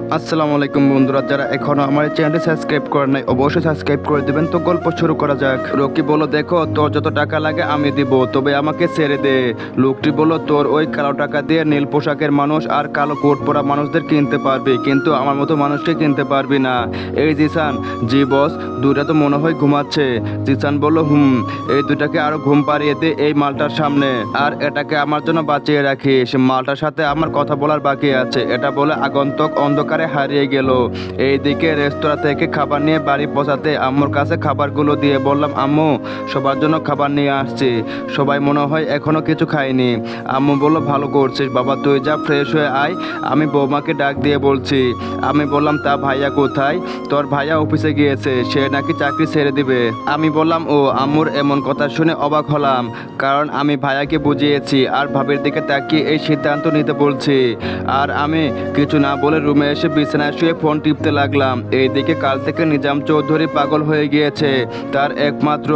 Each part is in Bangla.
আসসালামু আলাইকুম বন্ধুরা, যারা এখনো আমার চ্যানেলটি সাবস্ক্রাইব করেন নাই অবশ্যই সাবস্ক্রাইব করে দিবেন। তো গল্প শুরু করা যাক। রকি বলল, দেখো তোর যত টাকা লাগে আমি দিব, তবে আমাকে ছেড়ে দে। লোকটি বলল, তোর ওই কালো টাকা দিয়ে নীল পোশাকের মানুষ আর কালো কোট পরা মানুষদের কিনতে পারবি, কিন্তু আমার মতো মানুষকে কিনতে পারবি না। এই জিসান, জি বস। দুইটা তো মনে হয় ঘুমাচ্ছে। জিসান বলল, এই দুটাকে আরো ঘুম পাড়িয়ে দে এই মালটার সামনে, আর এটাকে আমার জন্য বাঁচিয়ে রাখিস। মালটার সাথে আমার কথা বলার বাকি আছে। এটা বলে আগন্তুক অন্ধকারে হারিয়ে গেল। এইদিকে রেস্তোরাঁ থেকে খাবার নিয়ে বাড়ি পৌঁছাতে আম্মুর কাছে খাবারগুলো দিয়ে বললাম, আম্মু সবার জন্য খাবার নিয়ে আসছি। সবাই মনে হয় এখনো কিছু খায়নি। আম্মু বলল, ভালো করছিস বাবা, তুই যা ফ্রেশ হয়ে আয়, আমি বৌমাকে ডাক দিয়ে বলছি। আমি বললাম, তা ভাইয়া কোথায়? তোর ভাইয়া অফিসে গিয়েছে, সে নাকি চাকরি ছেড়ে দিবে। আমি বললাম, ও। আম্মুর এমন কথা শুনে অবাক হলাম, কারণ আমি ভাইয়াকে বুঝিয়েছি আর ভাবির দিকে তাকিয়ে এই সিদ্ধান্ত নিতে বলছি। আর আমি কিছু না বলে রুমে এসে বিছানায় শুয়ে ফোন টিপতে লাগলাম। এইদিকে কাল থেকে নিজাম চৌধুরী পাগল হয়ে গিয়েছে। তার একমাত্র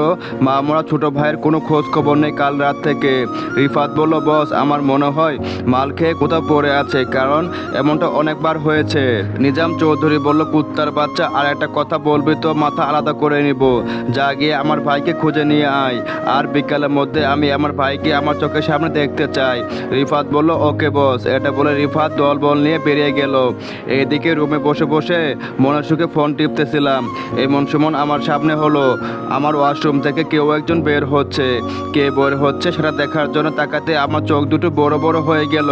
মা মরা ছোট ভাইয়ের কোনো খোঁজ খবর নেই কাল রাত থেকে। রিফাত বলল, বস আমার মনে হয় মাল খেয়ে কোথাও পড়ে আছে, কারণ এমনটা অনেকবার হয়েছে। নিজাম চৌধুরী বলল, কুত্তার বাচ্চা, আর একটা কথা বলবি তো মাথা আলাদা করে নিব। যা গিয়ে আমার ভাইকে খুঁজে নিয়ে আয়, আর বিকালের মধ্যে আমি আমার ভাইকে আমার চোখের সামনে দেখতে চাই। রিফাত বলল, ওকে বস। এটা বলে রিফাত দলবল নিয়ে বেরিয়ে গেল। এইদিকে রুমে বসে বসে মনের সুখে ফোন টিপতেছিলাম। এমন সময় আমার সামনে হলো, আমার ওয়াশরুম থেকে কেউ একজন বের হচ্ছে। কে বের হচ্ছে সেটা দেখার জন্য তাকাতে আমার চোখ দুটো বড় বড় হয়ে গেল।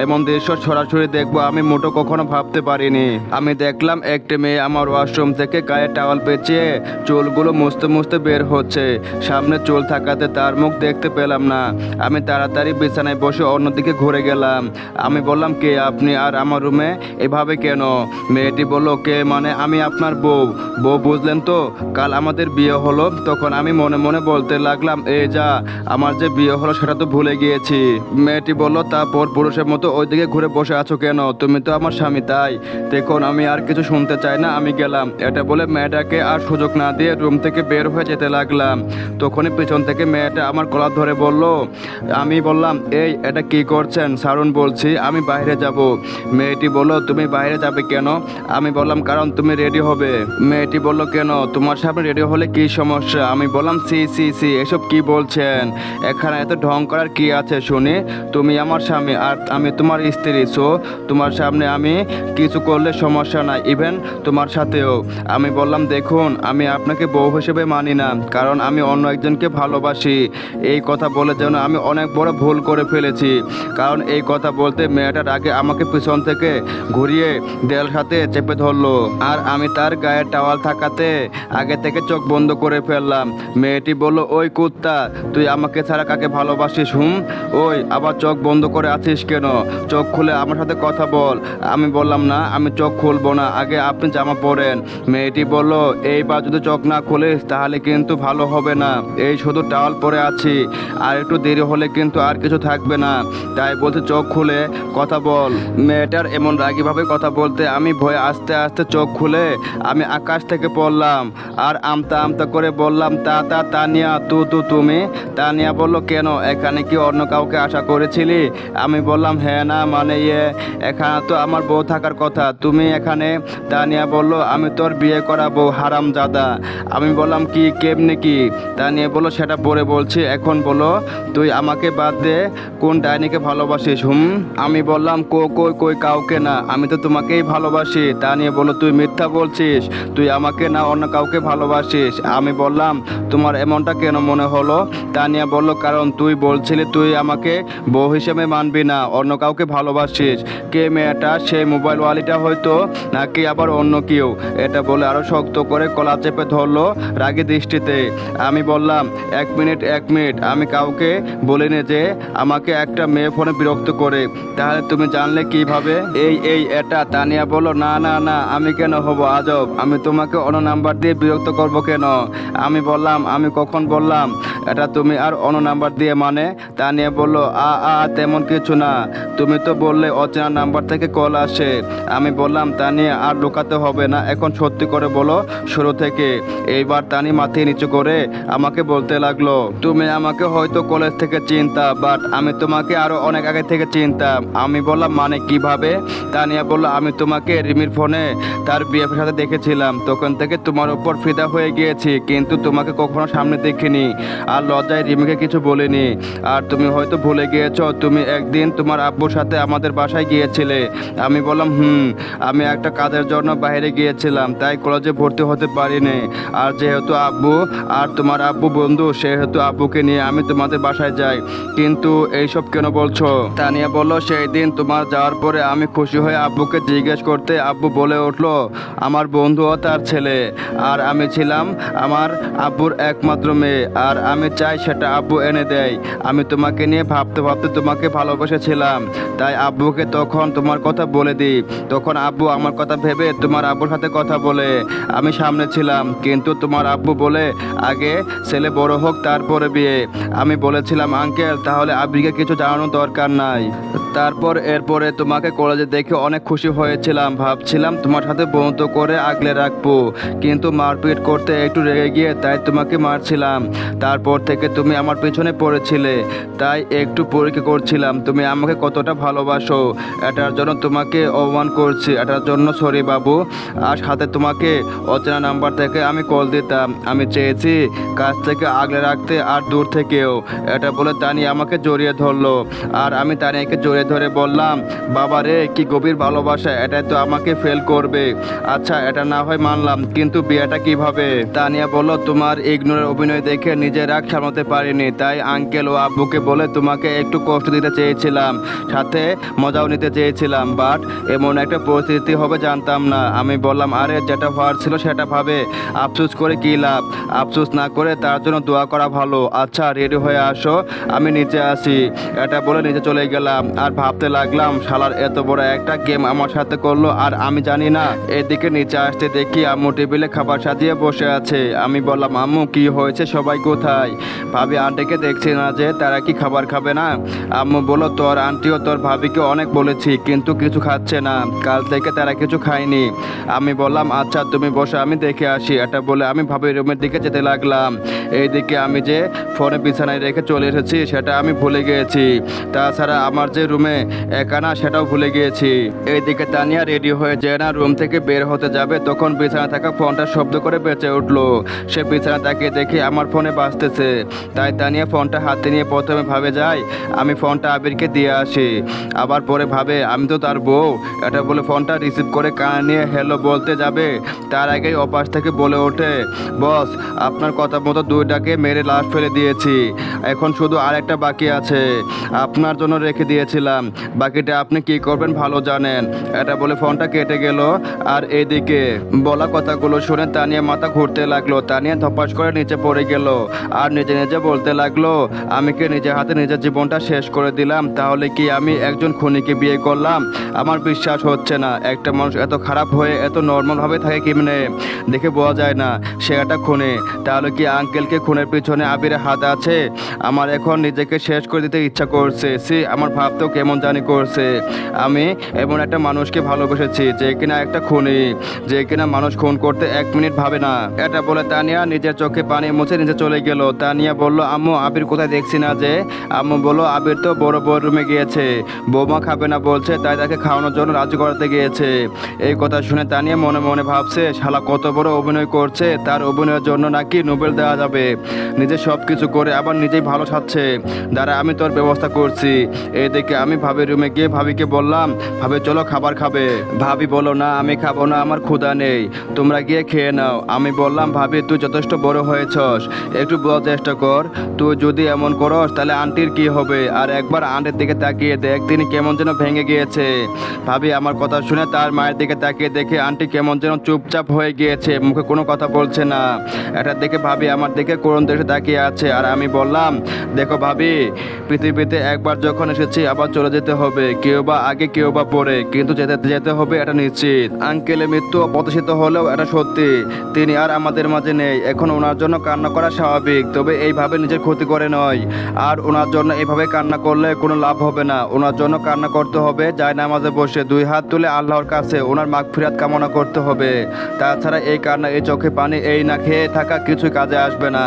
এমন দৃশ্য সরাসরি দেখবো আমি মোটো কখনো ভাবতে পারিনি। আমি দেখলাম একটি মেয়ে আমার ওয়াশরুম থেকে গায়ে টাওয়াল পেঁচিয়ে চুলগুলো মুছতে মুছতে বের হচ্ছে। সামনে চুল থাকাতে তার মুখ দেখতে পেলাম না। আমি তাড়াতাড়ি বিছানায় বসে অন্যদিকে ঘুরে গেলাম। আমি বললাম, কে আপনি, আর আমার রুমে এভাবে কেন? মেয়েটি বলল, কে মানে আমি আপনার বউ। বউ বুঝলেন তো, কাল আমাদের বিয়ে হলো। তখন আমি মনে মনে বলতে লাগলাম, এ যা, আমার যে বিয়ে হলো সেটা তো ভুলে গিয়েছি। মেয়েটি বলল, তারপর পুরুষের মতো ওইদিকে ঘুরে বসে আছো কেন? তুমি তো আমার স্বামী। তাই দেখুন, আমি আর কিছু শুনতে চাই না, আমি গেলাম। এটা বলে মেয়েটাকে আর সুযোগ না দিয়ে রুম থেকে বের হয়ে যেতে লাগলাম। তখনই পেছন থেকে মেয়েটা আমার কলার ধরে বলল। আমি বললাম, এই এটা কি করছেন? সারুন বলছি, আমি বাইরে যাব। মেয়েটি বলল, তুমি বাইরে যাবে কেন? আমি বললাম, কারণ তুমি রেডি হবে। মেয়েটি বলল, কেন? তোমার সামনে রেডি হলে কি সমস্যা? আমি বললাম, সি সি সি, এসব কি বলছেন? এখানে এত ঢং করার কি আছে শুনি? তুমি আমার স্বামী আর আমি তোমার স্ত্রী, সো তোমার সামনে আমি কিছু করলে সমস্যা নাই, ইভেন তোমার সাথেও। আমি বললাম, দেখুন আমি আপনাকে বউ হিসেবে মানি না, কারণ আমি অন্য একজনকে ভালোবাসি। এই কথা বলে যেন আমি অনেক বড় ভুল করে ফেলেছি। কারণ এই কথা বলতে মেয়েটার আগে আমাকে পিছন থেকে ঘুরিয়ে দেয়াল সাথে চেপে ধরলো, আর আমি তার গায়ে টাওয়াল থাকাতে আগে থেকে চোখ বন্ধ করে ফেললাম। মেয়েটি বলল, ওই কুত্তা, তুই আমাকে ছাড়া কাকে ভালোবাসিস? ওই আবার চোখ বন্ধ করে আছিস কেন? চোখ খুলে আমার সাথে কথা বল। আমি বললাম, না আমি চোখ খুলবো না, আগে আপনি জামা পরেন। মেয়েটি বলল, এইবার যদি চোখ না খুলিস তাহলে কিন্তু ভালো হবে না। এই শুধু টাওয়াল পরে আছি, আর একটু দেরি হলে কিন্তু আর কিছু থাকবে না। তাই বলতে চোখ খুলে কথা বল। মেয়েটার এমন রাগীভাবে কথা বলতে আমি ভয়ে আস্তে আস্তে চোখ খুলে আমি আকাশ থেকে পড়লাম, আর আমতা আমতা করে বললাম, তানিয়া, তুমি? তানিয়া বলল, কেন, এখানে কি অন্য কাউকে আশা করেছিলি? আমি বললাম, হ্যাঁ, না মানে এখানে তো আমার বউ থাকার কথা, তুমি এখানে? তানিয়া বলল, আমি তোর বিয়ে করাবো, হারামজাদা। আমি বললাম, কি, কেমনে কি? তানিয়া বলল, সেটা পরে বলছি, এখন বলো তুই আমাকে বাদ দে কোন ডাইনিকে ভালোবাসিস? আমি বললাম, কই কাউকে না, আমি তো তোমাকেই ভালোবাসি। তানিয়া বলল, তুই মিথ্যা বলছিস, তুই আমাকে না অন্য কাউকে ভালোবাসিস। আমি বললাম, তোমার এমনটা কেন মনে হলো? তানিয়া বলল, কারণ তুই বলছিলি তুই আমাকে বউ হিসেবে মানবি না, অন্য কাউকে ভালোবাসিস। কে মেয়েটা? সেই মোবাইল ওয়ালিটা হয়তো, নাকি আবার অন্য কেউ? এটা বলে আরো শক্ত করে কলা চেপে ধরলো রাগী দৃষ্টিতে। আমি বললাম, এক মিনিট, আমি কাউকে বলিনি যে আমাকে একটা মেয়ে ফোনে বিরক্ত করে। তাহলে তুমি জানলে কিভাবে? এটা। তানিয়া বলল, না, আমি কেন হব আজব? আমি তোমাকে অন্য নাম্বার দিয়ে বিরক্ত করব কেন? আমি বললাম, আমি কখন বললাম এটা তুমি আর অন্য নাম্বার দিয়ে মানে? তানিয়া বলল, তেমন কিছু না, তুমি তো বললে অচেনা নাম্বার থেকে কল আসে। আমি বললাম, তানিয়া আর লুকাতে হবে না, এখন সত্যি করে বলো শুরু থেকে। এইবার তানি মাথা নিচু করে আমাকে বলতে লাগলো, তুমি আমাকে হয়তো কলেজ থেকে চিনতা, বাট আমি তোমাকে আরো অনেক আগে থেকে চিনতাম। আমি বললাম, মানে কিভাবে? তানিয়া বলল, আমি তোমাকে রিমির ফোনে তার বিএফের সাথে দেখেছিলাম, তখন থেকে তোমার উপর ফিদা হয়ে গিয়েছি, কিন্তু তোমাকে কখনো সামনে দেখিনি আর লজ্জায় রিমিকে কিছু বলিনি। আর তুমি হয়তো ভুলে গিয়েছো, তুমি একদিন তোমার আব্বুর সাথে আমাদের বাসায় গিয়েছিলে। আমি বললাম আমি একটা কাজের জন্য বাইরে গিয়েছিলাম, তাই কলেজে ভর্তি হতে পারিনি। আর যেহেতু আব্বু আর তোমার আব্বু বন্ধু, সেহেতু আব্বুকে নিয়ে আমি তোমাদের বাসায় যাই। কিন্তু এইসব কেন বলছো? তানিয়া বলল, সেই দিন তোমার যাওয়ার পরে আমি খুশি হয়ে আব্বুকে জিজ্ঞেস করতে আব্বু বলে উঠলো আমার বন্ধু ও তার ছেলে, আর আমি ছিলাম আমার আব্বুর একমাত্র মেয়ে, আর আমি চাই সেটা আব্বু এনে দেয়। আমি তোমাকে নিয়ে ভাবতে ভাবতে তোমাকে ভালোবেসেছিলাম, তাই আব্বুকে তখন তোমার কথা বলে দিই। তখন আব্বু আমার কথা ভেবে তোমার আব্বুর সাথে কথা বলে। আমি সামনে ছিলাম, কিন্তু তোমার আব্বু বলে আগে ছেলে বড় হোক তারপরে বিয়ে। আমি বলেছিলাম আঙ্কেল, তাহলে আব্বিকে কিছু জানানোর দরকার নাই। তারপর এরপরে তোমাকে কলেজে দেখে অনেক খুশি হয়েছিলাম, ভাবছিলাম তোমার সাথে বন্ধুত্ব করে আগলে রাখবো, কিন্তু মারপিট করতে একটু রেগে গিয়ে তাই তোমাকে মারছিলাম। তারপর থেকে তুমি আমার পিছনে পড়েছিলে, তাই একটু পরীক্ষা করছিলাম তুমি আমাকে কতটা ভালোবাসো। এটার জন্য তোমাকে অপমান করছি, এটার জন্য সরি বাবু। আর সাথে তোমাকে অচেনা নাম্বার থেকে আমি কল দিতাম, আমি চেয়েছি কাছ থেকে আগলে রাখতে আর দূর থেকেও। এটা বলে তানিয়া আমাকে জড়িয়ে ধরলো, আর আমি তানিয়াকে জড়িয়ে ধরে বললাম বাবা রে, কি গভীর ভালোবাসা, এটাই তো আমাকে ফেল করবে। আচ্ছা এটা না হয় মানলাম, কিন্তু বিয়েটা কিভাবে? তানিয়া বলল তোমার ইগনোরের অভিনয় দেখে নিজের রাগ সামলাতে পারিনি, তাই আঙ্কেল ও আব্বুকে বলে তোমাকে একটু কষ্ট দিতে চেয়েছিলাম, সাথে মজাও নিতে চেয়েছিলাম, বাট এমন একটা পরিস্থিতি হবে জানতাম না। আমি বললাম আরে যেটা হওয়ার ছিল সেটা ভাবে আফসোস করে কী লাভ, আফসোস না করে তার জন্য দোয়া করা ভালো। আচ্ছা রেডি হয়ে আসো, আমি নিচে আসি। এটা বলে নিচে চলে গেলাম আর ভাবতে লাগলাম শালার এত বড় একটা গেম আমার সাথে করলো আর আমি জানি না। এদিকে নিচে আসতে দেখি আম্মু টেবিলে খাবার সাজিয়ে বসে আছে। আমি বললাম আম্মু কি হয়েছে, সবাই কোথায়? ভাবি আন্টিকে দেখছি না যে, তারা কি খাবার খাবে না? আম্মু বলল তোর আন্টিও তোর ভাবিকে অনেক বলেছি, কিন্তু কিছু খাচ্ছে না, কাল থেকে তারা কিছু খায়নি। আমি বললাম আচ্ছা তুমি বসে, আমি দেখে আসি। এটা বলে আমি ভাবির রুমের দিকে যেতে লাগলাম। এইদিকে আমি যে ফোনে বিছানায় রেখে চলে এসেছি সেটা আমি ভুলে গিয়েছি, তাছাড়া আমার যে রুমে একা না সেটাও ভুলে গিয়েছি। এইদিকে তানিয়া রেডি হয়ে যায় না রুম থেকে বের হতে যাবে, তখন বিছানা থাকা ফোনটা শব্দ করে বেঁচে উঠলো। সে বিছানা তাকিয়ে দেখে আমার ফোনে বাজতেছে, তাই তানিয়া ফোনটা হাতে নিয়ে প্রথমে ভাবে যায় আমি ফোনটা আবিরকে দিয়ে আসি, আবার পরে ভাবে আমি তো তার বউ। এটা বলে ফোনটা রিসিভ করে কানে নিয়ে হ্যালো বলতে যাবে, তার আগেই অপাশ থেকে বলে ওঠে বস আপনার কথা মতো দুইটাকে মেরে লাশ ফেলে দিয়েছি, এখন শুধু আরেকটা বাকি আছে, আপনার জন্য রেখে দিয়েছিলাম, বাকিটা আপনি কি করবেন ভালো জানেন। এটা বলে ফোনটা কেটে গেল। আর এদিকে বলা কথাগুলো শুনে তানিয়া মাথা ঘুরতে লাগলো, তানিয়া ধপাস করে নিচে পড়ে গেল আর নিজে নিজে বলতে লাগলো আমি কি নিজের হাতে নিজের জীবনটা শেষ করে দিলাম, তাহলে কি আমি একজন খুনিকে বিয়ে করলাম? আমার বিশ্বাস হচ্ছে না, একটা মানুষ এত খারাপ হয়ে এত নর্মালভাবে থাকে কেমনে, দেখে বোঝা যায় না সে একটা খুনি। তাহলে কি আঙ্কেলকে খুনের পিছনে আবিরের হাত আছে? আমার এখন নিজেকে শেষ করে দিতে ইচ্ছা করছে, আমার ভাবতেও কেমন জানি করছে। আমি এমন একটা মানুষকে ভালোবেসেছি যে কিনা একটা খুনি, যে কিনা মানুষ খুন করতে 1 মিনিট ভাবে না। এটা বলে তানিয়া নিজের চোখে পানি মুছে নিচে চলে গেল। তানিয়া বলল আম্মু আবির কোথায় দেখছি না যে? আম্মু বলল আবির তো বড় বড় রুমে গিয়েছে, বৌমা খাবে না বলছে, তাই তাকে খাওয়ানোর জন্য রাজি করাতে গিয়েছে। এই কথা শুনে তানিয়া মনে মনে ভাবছে শালা কত বড় অভিনয় করছে, তার অভিনয়ের জন্য নাকি নোবেল দেওয়া যাবে। নিজে সব কিছু করে আবার নিজেই ভালো সাজছে, দ্বারা আমি তোর ব্যবস্থা করছি। এদিকে আমি ভাবির রুমে গিয়ে ভাবিকে বললাম ভাবি চলো খাবার খাবে। ভাবি বলো না আমি খাবো না, আমার ক্ষুধা নেই, তোমরা গিয়ে খেয়ে নাও। আমি বললাম ভাবি তুই যথেষ্ট বড় হয়েছস, একটু বোঝার চেষ্টা কর, তুই যদি এমন করস তাহলে আন্টির কি হবে? আর একবার আন্টির দিকে তাকিয়ে দেখ, তিনি কেমন যেন ভেঙে গিয়েছে। ভাবি আমার কথা শুনে তার মায়ের দিকে তাকিয়ে দেখে আন্টি কেমন যেন চুপচাপ হয়ে গিয়েছে, মুখে কোনো কথা বলছে না। এটা দেখে ভাবি আমার দিকে করুণ দেশে তাকিয়ে আছে। আর আমি বললাম দেখো ভাবি, পৃথিবীতে একবার যখন এসেছি আবার চলে যেতে হবে, কেউ বা আগে কেউ বা পরে, কিন্তু যেতে যেতে হবে এটা নিশ্চিত। আঙ্কেলের মৃত্যু অপ্রত্যাশিত হলেও এটা সত্যি, তিনি আর আমাদের মাঝে নেই। এখন ওনার জন্য কান্না করা স্বাভাবিক, তবে এইভাবে নিজের ক্ষতি করে নয়। আর ওনার জন্য এইভাবে কান্না করলে কোনো লাভ হবে না, ওনার জন্য কান্না করতে হবে যায় নামাজে বসে 2 হাত তুলে আল্লাহর কাছে ওনার মাগফিরাত কামনা করতে হবে। তাছাড়া এই কান্না, এই চোখে পানি, এই না খেয়ে থাকা কিছুই কাজে আসবে না।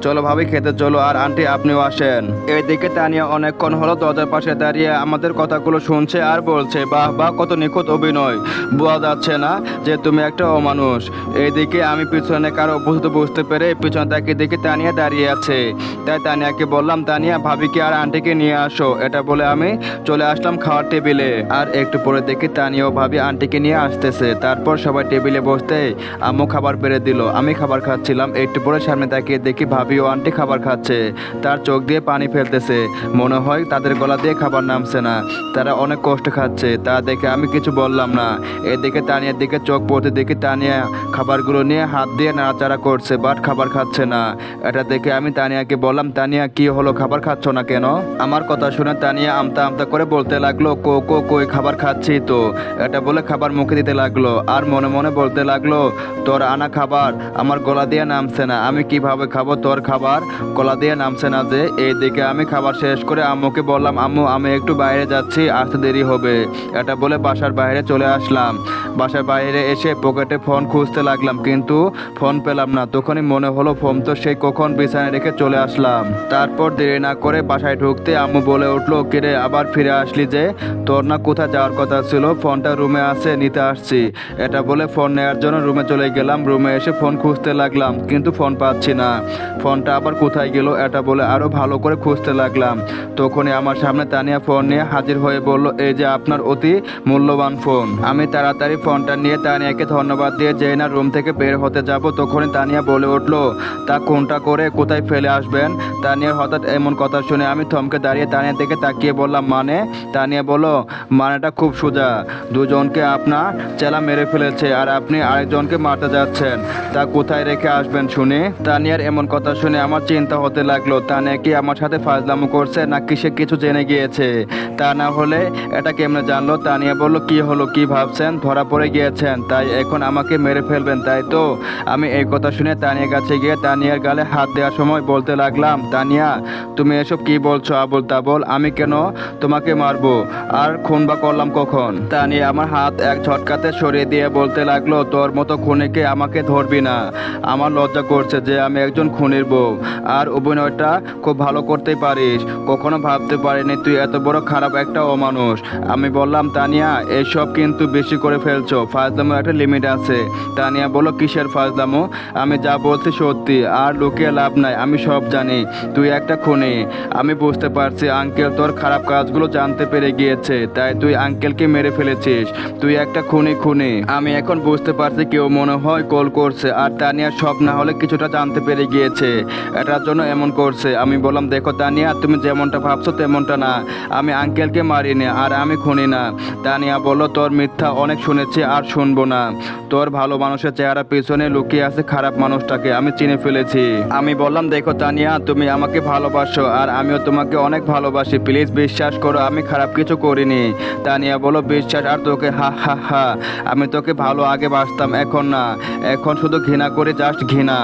চলো ভাবি খেতে চলো, আর আন্টি আপনিও আসেন। এইদিকে তানিয়া অনেকক্ষণ হলো দরজার পাশে দাঁড়িয়ে আমাদের কথাগুলো শুনছে আর বলছে বাহ বাহ কত কত নিখুঁত অভিনয়, বোঝা যাচ্ছে না যে তুমি একটা অমানুষ। এইদিকে আমি পিছনে কারো উপস্থিত বুঝতে পেরে পিছনে তাকে দেখে তানিয়া দাঁড়িয়ে আছে। তাই তানিয়াকে বললাম, তানিয়া ভাবিকে আর আন্টিকে নিয়ে আসো। এটা বলে আমি চলে আসলাম খাওয়ার টেবিলে। আর একটু পরে দেখি তানিয়া ও ভাবি আন্টিকে নিয়ে আসতেছে। তারপর সবাই টেবিলে বসতে আম্মু খাবার বেড়ে দিল। আমি খাবার খাচ্ছিলাম, একটু পরে সামনে তাকিয়ে দেখি ভাবি ও আন্টি খাবার খাচ্ছে। তার চোখ দিয়ে পানি ফেলতেছে, মনে হয় তাদের গলা দিয়ে খাবার নামছে না, তারা অনেক কষ্ট খাচ্ছে। তা দেখে আমি কিছু বললাম না। এদিকে তানিয়ার দিকে চোখ পড়তে দেখি তানিয়া খাবারগুলো নিয়ে হাত দিয়ে নাড়াচাড়া করছে, বাট খাবার খাচ্ছে না। এটা দেখে আমি তানিয়াকে বললাম, তানিয়া কি হলো, খাবার খাচ্ছ না কেন? আমার কথা শুনে তানিয়া আমতা আমতা করে বলতে লাগলো, কই খাবার খাচ্ছি তো। এটা বলে খাবার মুখে দিতে লাগলো আর মনে মনে বলতে লাগলো, তোর আনা খাবার আমার গলা দিয়ে নামছে না, আমি কিভাবে খাবো, তোর খাবার গলা দিয়ে নামছে না যে। এইদিকে আমি খাবার শেষ করে আম্মুকে বললাম, আম্মু আমি একটু বাইরে যাচ্ছি, আসতে দেরি হবে। এটা বলে বাসার বাইরে চলে আসলাম। বাসার বাইরে এসে পকেটে ফোন খুঁজতে লাগলাম, কিন্তু ফোন পেলাম না। তখনই মনে হলো ফোন তো সেই কখন বিছানায় রেখে চলে আসলাম। তারপর দেরি না করে বাসায় ঢুকতে আম্মু বলে উঠলো, কিরে আবার ফিরে আসলি যে, তোর না কোথায় যাওয়ার কথা ছিল? ফোনটা রুমে আছে, নিতে আসছি। এটা বলে ফোন নেওয়ার জন্য রুমে চলে গেলাম। রুমে এসে ফোন খুঁজতে লাগলাম, কিন্তু ফোন পাচ্ছি না। ফোনটা আবার কোথায় গেল, এটা বলে আরো ভালো করে খুঁজতে লাগলাম। তখনই আমার সামনে তানিয়া ফোন নিয়ে হাজির হয়ে বলল, এই যে আপনার অতি মূল্যবান ফোন। আমি তাড়াতাড়ি ফোনটা নিয়ে তানিয়াকে ধন্যবাদ দিয়ে যেই না রুম থেকে বের হতে যাব, তখনই তানিয়া বলে উঠলো, তা কোনটা করে কোথায় ফেলে আসবেন? তানিয়ার হঠাৎ এমন কথা শুনে আমি থমকে দাঁড়িয়ে তানিয়ার দিকে তাকিয়ে বললাম, মানে? তানিয়া বলল, মানেটা খুব সোজা, দুজনকে আপনার চেলা মেরে ফেলেছে আর আপনি আরেকজনকে মারতে যাচ্ছেন, তা কোথায় রেখে আসবেন শুনে? তানিয়ার এমন কথা শুনে আমার চিন্তা হতে লাগলো, তানিয়া কি আমার সাথে ফাজলামো করছে নাকি সে কিছু জেনে গিয়েছে? তা না হলে এটা কেমনে জানলো? তানিয়া বলল, কি হলো, কি ভাবছেন? ধরা পড়ে গিয়েছেন তাই এখন আমাকে মেরে ফেলবেন, তাই তো? আমি এই কথা শুনে তানিয়ার কাছে গিয়ে তানিয়ার গালে হাত দেওয়ার সময় বলতে লাগলাম, তানিয়া তুমি এসব কি বলছো আবোল তাবোল? আমি কেন তোমাকে মারবো আর খুন বা করলাম কখন? তানিয়া আমার হাত এক ঝটকাতে সরিয়ে দিয়ে বলতে লাগলো, তোর মতো খুনিকে আমাকে ধরবি না, আমার লজ্জা করছে যে আমি একজন খুনির বউ। আর অভিনয়টা খুব ভালো করতেই পারিস, কখনো ভাবতে পারিনি তুই এত বড় খারাপ একটা অমানুষ। আমি বললাম, তানিয়া এসব কিন্তু বেশি করে ফেলছো, ফাজলামোর একটা লিমিট আছে। তানিয়া বলল, কিসের ফাজলামো? আমি যা বলছি সত্যি, আর লুকিয়ে লাভ নাই, আমি সব জানি তুই একটা খুনি। আমি বুঝতে পারছি আঙ্কেল তোর খারাপ কাজগুলো জানতে পেরে গিয়েছে, তাই তুই আঙ্কেলকে মেরে ফেলেছিস। তুই একটা খুনি। আমি এখন বুঝতে পারছি কেউ মনে হয় কল করছে, আর তানিয়া সব না হলে কিছুটা জানতে পেরে গিয়েছে, এটার জন্য এমন করছে। আমি বললাম, দেখো তানিয়া তুমি যেমনটা ভাবছো তেমনটা না, আমি আঙ্কেলকে মারিনি আর আমি খুনি না। তানিয়া বলল, তোর মিথ্যা অনেক শুনেছি আর শুনবো না। তোর ভালো মানুষের চেহারা পিছনে লুকিয়ে আছে খারাপ মানুষটাকে আমি চিনে ফেলেছি। আমি বললাম, দেখো তানিয়া তুমি আমাকে ভালোবাসো আর আমিও তোমাকে অনেক ভালোবাসি, প্লিজ বিশ্বাস করো আমি খারাপ কিছু করিনি। তানিয়া বলল, বিশ্বাস আর তোকে? হা হা হা, আমি তোকে ভালো আগে বাসতাম, এখন না, এখন শুধু ঘৃণা করে, জাস্ট ঘৃণা।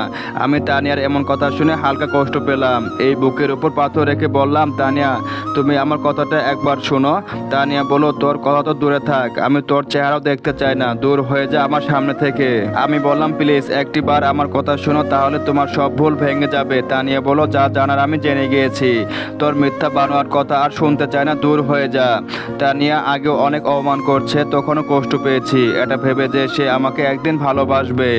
আমি তানিয়ার এমন কথা শুনে হালকা কষ্ট পেলাম। এই বুকের উপর পাথর রেখে বললাম, তানিয়া তুমি আমার কথাটা একবার শোনো। তানিয়া বলল, তোর কথা তো দূরে থাক, আমি তোর চেহারাও দেখতে চাই না, দূর হয়ে যা আমার সামনে থেকে। আমি বললাম, প্লিজ একটিবার আমার কথা শোনো, তাহলে তোমার সব ভুল ভেঙে যাবে। তানিয়া বলল, যা জানার আমি জেনে গিয়েছি, তোর মিথ্যা বানোয়ার কথা আর শুনতে চাই না, দূর হয়ে যা। তানিয়া আগেও অনেক অপমান করছে, তখনও কষ্ট পেয়েছি, এটা ভেবে যে সে আমাকে একদিন ভালোবাসবে।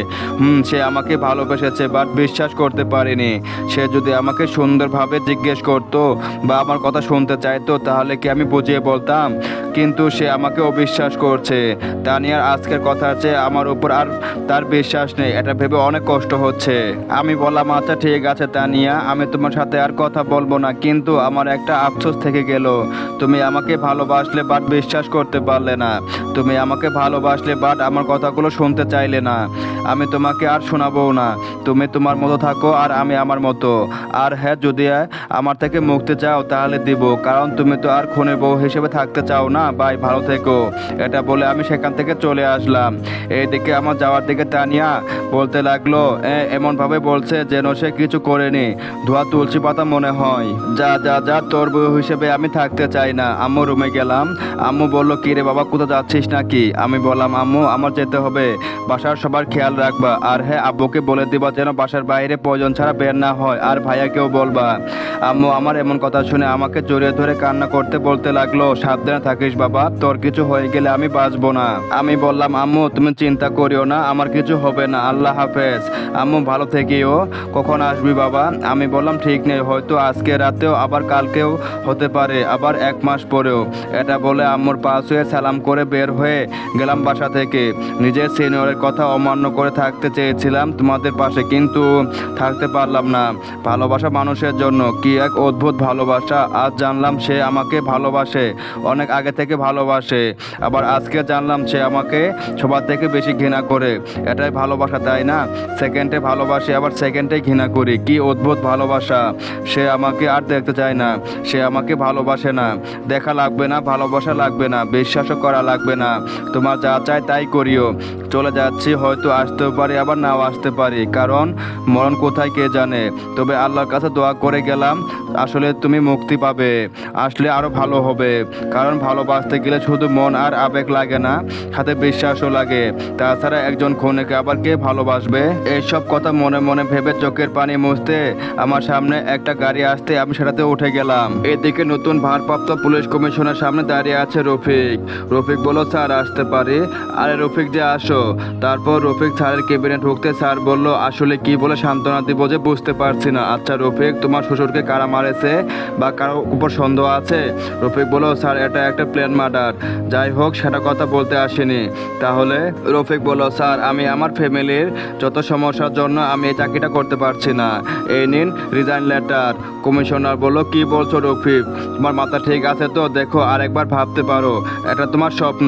সে আমাকে ভালোবেসেছে, বাট বিশ্বাস করতে পারিনি। সে যদি আমাকে সুন্দরভাবে জিজ্ঞেস করতো বা আমার কথা শুনতে চাইতো, তাহলে কি আমি বুঝিয়ে বলতাম, কিন্তু সে আমাকে অবিশ্বাস করছে। তানিয়ার আজকের কথা চেয়ে আমার উপর আর তার বিশ্বাস নেই, এটা ভেবে অনেক কষ্ট হচ্ছে। আমি বললাম, আচ্ছা ঠিক আছে তানিয়া, আমি তোমার সাথে আর কথা বলবো না, কিন্তু আমার একটা আফসোস থেকে গেল, তুমি আমাকে ভালোবাসলে বাট বিশ্বাস করতে পারলে না। তুমি আমাকে ভালোবাসলে বাট আমার কথাগুলো শুনতে চাইলে না। আমি তোমাকে আর শোনাবো না, তুমি তোমার মতো থাকো আর আমি আমার মতো। আর হ্যাঁ, যদি আমার থেকে মুক্তি চাও তাহলে দিব, কারণ তুমি তো আর খুনের বউ হিসেবে থাকতে চাও না। বাই, ভালো থেকো। এটা বলে আমি সেখান থেকে চলে আসলাম। এইদিকে আমার যাওয়ার দিকে তানিয়া বলতে লাগলো, এমনভাবে বলছে যেন সে কিছু করেনি, ধোয়া তুলসী পাতা মনে হয়। যা যা যা, তোর বউ হিসেবে আমি থাকতে চাই না। আম্মু রুমে গেলাম। আম্মু বলল, কি রে বাবা, কোথাও যাচ্ছিস নাকি? আমি বললাম, আম্মু আমার যেতে হবে, বাসার সবার খেয়াল রাখবা, আর হ্যাঁ আব্বুকে বলে দিবা যেন বাসার বাইরে প্রয়োজন ছাড়া বের না হয়, আর ভাইয়াকেও বলবা। আম্মু আমার এমন কথা শুনে আমাকে জড়িয়ে ধরে কান্না করতে বলতে লাগলো, সাবধানে থাকিস বাবা, তোর কিছু হয়ে গেলে আমি বাঁচবো না। আমি বললাম আম্মু তুমি চিন্তা করিও না, আমার কিছু হবে না, আল্লাহ হাফেজ। আম্মু ভালো থেকেও, কখন আসবি বাবা? আমি বললাম ঠিক নেই, হয়তো আজকে রাতেও আবার কালকেও হতে পারে, আবার 1 মাস পরেও। এটা বলে আম্মুর পা ছুঁয়ে সালাম করে বের হয়ে গেলাম বাসা থেকে। নিজের সিনিয়রের কথা অমান্য করে থাকতে চেয়েছিলাম তোমাদের পাশে, কিন্তু থাকতে পারলাম না। ভালোবাসা মানুষের জন্য কি এক অদ্ভুত ভালোবাসা। আজ জানলাম সে আমাকে ভালোবাসে, অনেক আগে থেকে ভালোবাসে। আবার আজকে জানলাম সে আমাকে সবার থেকে বেশি ঘৃণা করে। এটাই ভালোবাসা, তাই না? সেকেন্ডে ভালোবাসি, আবার সেকেন্ডে ঘৃণা করি। কি অদ্ভুত ভালোবাসা। সে আমাকে আর দেখতে চায় না, সে আমাকে ভালোবাসে না। দেখা লাগবে না, ভালোবাসা লাগবে না, বিশ্বাসও করা লাগবে না। তোমার যা চাই তাই করিও। চলে যাচ্ছি, হয়তো আসতেও পারি, আবার নাও আসতে পারি, কারণ মরণ কোথায় কে জানে। তবে আল্লাহর কাছে দোয়া করে গেলাম, আসলে তুমি মুক্তি পাবে, আসলে আরো ভালো হবে। কারণ ভালোবাসতে গেলে শুধু মন আর আবেগ লাগে না, সাথে বিশ্বাসও লাগে। তাছাড়া একজন খুনিকে আবার কে ভালোবাসবে? এইসব কথা মনে মনে ভেবে চোখের পানি মুছতে আমার সামনে একটা গাড়ি আসতে আমি সেটাতে উঠে গেলাম। এদিকে নতুন ভারপ্রাপ্ত পুলিশ কমিশনের সামনে দাঁড়িয়ে আছে রফিক। রফিক বলল স্যার আসতে পারি? আরে রফিক যে আসো। তারপর রফিক স্যারের কেবিনে ঢুকতে স্যার বলল আসলে কি বলে সান্ত্বনা দিব যে বুঝতে পারছি না। আচ্ছা রফিক, তোমার শ্বশুরকে কারা মারেছে বা কারো উপর সন্দেহ আছে? রফিক বলল স্যার এটা একটা প্ল্যান মার্ডার। যাই হোক, সেটা কথা বলতে আসেনি। তাহলে? রফিক বলল স্যার আমি আমার ফ্যামিলির যত সমস্যার জন্য আমি এই চাকরিটা করতে পারছি না, এই নিন রিজাইন লেটার। কমিশনার বলল কি বলছো রফিক, তোমার মাথা ঠিক আছে তো? দেখো আরেকবার ভাবতে পারো, এটা তোমার স্বপ্ন।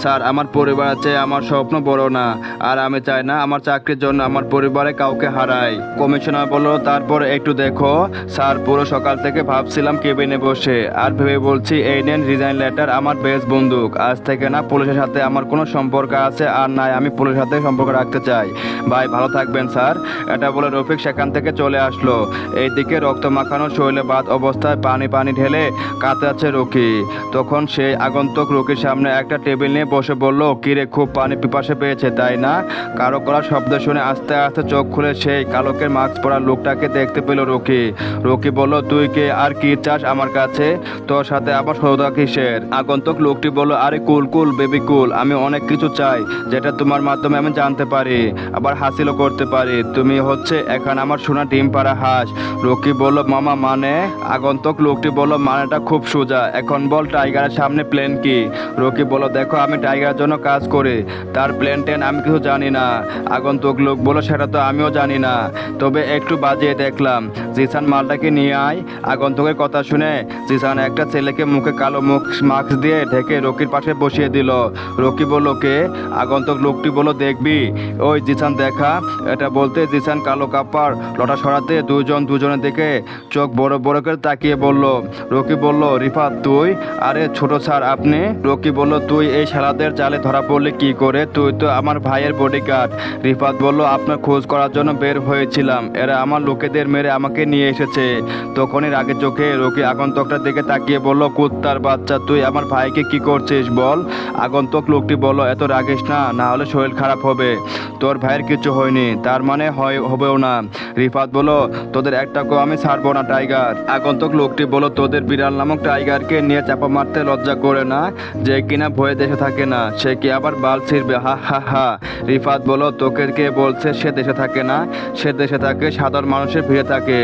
স্যার আমার পরিবারের চেয়ে আমার স্বপ্ন বড় না, আর আমি চাই না আমার চাকরির জন্য আমার পরিবারে কাউকে হারাই। কমিশনার বলল তারপর একটু দেখো। স্যার পুরো সকাল থেকে ভাবছিলাম কেবিনে বসে, আর ভেবে বলছি এই নেন রিজাইন লেটার, আমার বেশ বন্দুক। আজ থেকে না পুলিশের সাথে আমার কোনো সম্পর্ক আছে আর নাই আমি পুলিশের সাথে সম্পর্ক রাখতে চাই। ভাই ভালো থাকবেন স্যার। এটা বলে রফিক সেখান থেকে চলে আসলো। এইদিকে রক্ত মাখানো শৈলে বাদ অবস্থায় পানি পানি ঢেলে কাতরাচ্ছে রকি। তখন সেই আগন্তুক রকির সামনে একটা টেবিল নিয়ে বসে বলল কিরে খুব পানি পিপাসে পেয়েছে তাই না? কারো করার শব্দ শুনে আস্তে আস্তে চোখ খুলে সেই কালোকের মাস্ক পরা লোকটাকে দেখতে পেল রকি। রকি বলল তুই কে আর কি চাস আমার কাছে? তোর সাথে আবার সৌদা কিসের? আগন্তুক লোকটি বলল আরে কুল কুল বেবি কুল, আমি অনেক কিছু চাই যেটা তোমার মাধ্যমে আমি জানতে পারি, আবার হাসিলও করতে পারি। তুমি হচ্ছে এখন আমার সোনা ডিম পাড়া হাঁস। রকি বলল মামা মানে? আগন্তুক লোকটি বলল মানেটা খুব সোজা, এখন বল টাইগারের সামনে প্ল্যান কি? রকি বলল দেখো আমি টাইগারের জন্য কাজ করি, তার প্ল্যান ট্যান আমি কিছু জানি না। আগন্তুক লোক বলল সেটা তো আমিও জানি না, তবে একটু বাজিয়ে দেখলাম। জিসান মালটাকে নিয়ে আয়। আগন্তুকের কথা শুনে জিসান একটা ছেলেকে মুখে কালো মুখ মাস্ক দিয়ে ঢেকে রকির পাশে বসিয়ে দিল। রকি বলল কে? আগন্তুক লোকটি বলল দেখবি ওই জিসান দেখা। এটা বলতে জিসান কালো কাপড় লটা সরাতে দুজনের দিকে চোখ বড় বড় করে তাকিয়ে বলল। রকি বলল রিফাত তুই? আরে ছোট স্যার আপনি? রকি বলল তুই এই শালাদের জালে ধরা পড়লি কি করে? তুই তো আমার ভাইয়ের বডিগার্ড। রিফাত বলল আপনার খোঁজ করার জন্য বের হয়েছিলাম, এরা আমার লোকেদের মেরে আমাকে নিয়ে এসেছে। তখনই রাগে চোখে রকি আগন্তুকটার দিকে তাকিয়ে বলল কুত্তার বাচ্চা, তুই আমার ভাইকে কি করছিস বল? আগন্তুক লোকটি বলল এত রাগিস না, না হলে শরীর খারাপ হবে। তোর ভাইয়ের কিছু হয়নি, তার মানে হবেও না। রিফাত বলল তোদের একটাকেও আমি ছাড়বো না টাইগার। আগন্তুক লোকটি বলল তোদের বিড়াল নামক টাইগারকে নিয়ে চাপা মারতে লজ্জা করে না? যে কিনা ভয়ে দেশে থাকে না সে কি আবার বাল ছিঁড়বে? হা হা হা। রিফাত বলল তোকে কে বলছে সে দেশে থাকে না? সে দেশে থাকে, সাধারণ মানুষের ভিড়ে থাকে।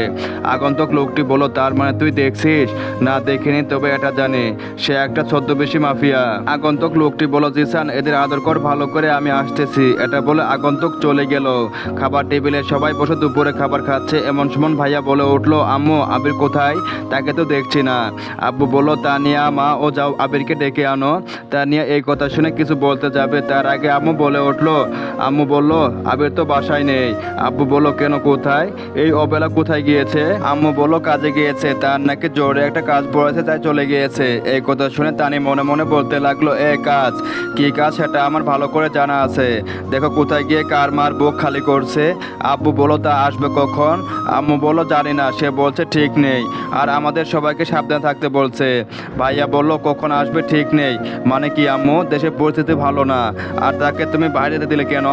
আগন্তুক লোকটি বলল তার মানে তুই দেখছিস? না দেখিনি, তবে এটা জানি সে একটা ছদ্মবেশী মাফিয়া। আগন্তুক লোকটি বলল জিসান এদের আদর কর ভালো করে, আমি আসতেছি। এটা বলে আগন্তুক চলে গেল। খাবার টেবিলে সবাই বসে দুপুরে খাবার খাচ্ছে, এমন সময় ভাইয়া বলে উঠলো আম্মু আবির কোথায়? তাকে তো দেখছি না। আব্বু বলল তানিয়া মা ও যাও আবিরকে ডেকে আনো। তানিয়া এই কথা শুনে কিছু বলতে যাবে তার আগে আম্মু বলে উঠলো। আম্মু বলল আবির তো বাসায় নেই। আব্বু বলল কেন কোথায়? এই অবেলা কোথায় গিয়েছে? আম্মু বলল কাজে গিয়েছে, তার নাকি জোরে একটা কাজ পড়েছে তাই চলে গিয়েছে। এই কথা শুনে তানি মনে মনে বলতে লাগলো এ কাজ কি কাজ সেটা আমার ভালো করে জানা আছে, দেখো কোথায় গিয়ে কার মার বুক খালি করছে। আব্বু বলল তা আসবে কখন? আম্মু বলল জানি না, সে বলছে ঠিক নেই আর আমাদের সবাইকে সাবধানে থাকতে বলছে। ভাইয়া বলল কখন আসবে ঠিক নেই মানে কি আম্মু? দেশের পরিস্থিতি ভালো না আর তাকে ভাইয়াকে তুমি বাইরে যেতে দিলে কেন?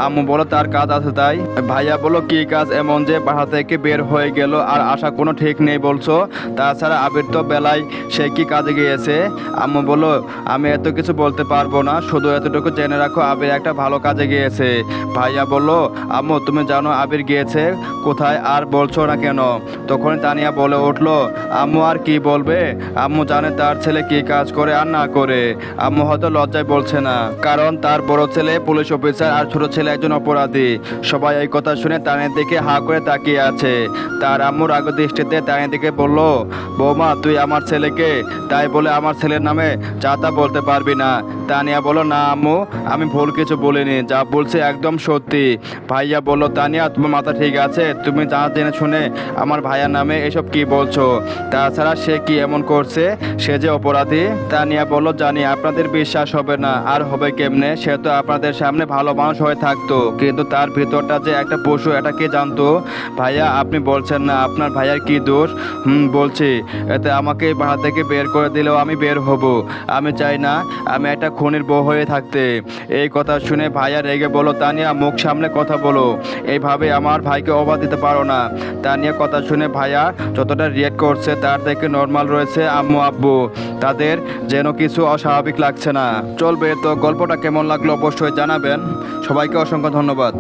আম্মু বলো তার কাজ আছে তাই। ভাইয়া বলো কি কাজ এমন যে বাসা থেকে বের হয়ে গেল আর আসা কোনো ঠিক নেই বলছো? তাছাড়া আবির তো বেলায় সে কি কাজে গিয়েছে? আম্মু বলো আমি এত কিছু বলতে পারবো না, শুধু এতটুকু জেনে রাখো আবির একটা ভালো কাজে গিয়েছে। ভাইয়া বলল আম্মু তুমি জানো আবির গিয়েছে কোথায় আর বলছো না কেন? তখন তানিয়া বলে উঠলো আম্মু আর কি বলবে, আম্মু জানে তার ছেলে কি কাজ করে আর না করে। আম্মু হয়তো লজ্জায় বলছে না, কারণ তার বড় ছেলে পুলিশ অফিসার আর ছোট ছেলে একজন অপরাধী। সবাই এই কথা শুনে তানিয়ার দিকে হা করে তাকিয়ে আছে। তার আম্মুর আগ দৃষ্টিতে তানিয়ার দিকে বলল বৌমা তুই আমার ছেলেকে তাই বলে আমার ছেলের নামে যা তা বলতে পারবি না। তানিয়া বলল না আম্মু আমি ভুল কিছু বলিনি, যা বলছি একদম সত্যি। ভাইয়া বলল তানিয়া তোমার মাথা ঠিক আছে? তুমি যা জেনে শুনে আমার ভাইয়ার নামে এসব কি বলছো? তাছাড়া সে কি এমন করছে সে যে অপরাধী? তানিয়া বলল জানি আপনাদের বিশ্বাস হবে না, আর হবে কেমনে? সে তো আপনাদের সামনে ভালো মানুষ হয়ে থাকতো, কিন্তু তার ভিতরটা যে একটা পশু এটা কে জানতো? ভাইয়া আপনি বলছেন না আপনার ভাইয়ার কি দোষ? বলছি, এতে আমাকে বাসা থেকে বের করে দিলেও আমি বের হব। আমি চাই না আমি একটা খুনির বউ হয়ে থাকতে। এই কথা শুনে ভাইয়া রেগে বলো তানিয়া মুখ সামনে কথা বলো, এইভাবে আমার ভাইকে অবাধ দিতে পারো না। তানিয়া কথা শুনে ভাইয়া যতটা রিয়েক্ট করছে তার থেকে নর্মাল রয়েছে আম্মু আব্বু, তাদের যেন কিছু অস্বাভাবিক লাগছে না। চলবে তো, গল্পটা কেমন লাগলো অবশ্যই জানাবেন। সবাইকে অসংখ্য ধন্যবাদ।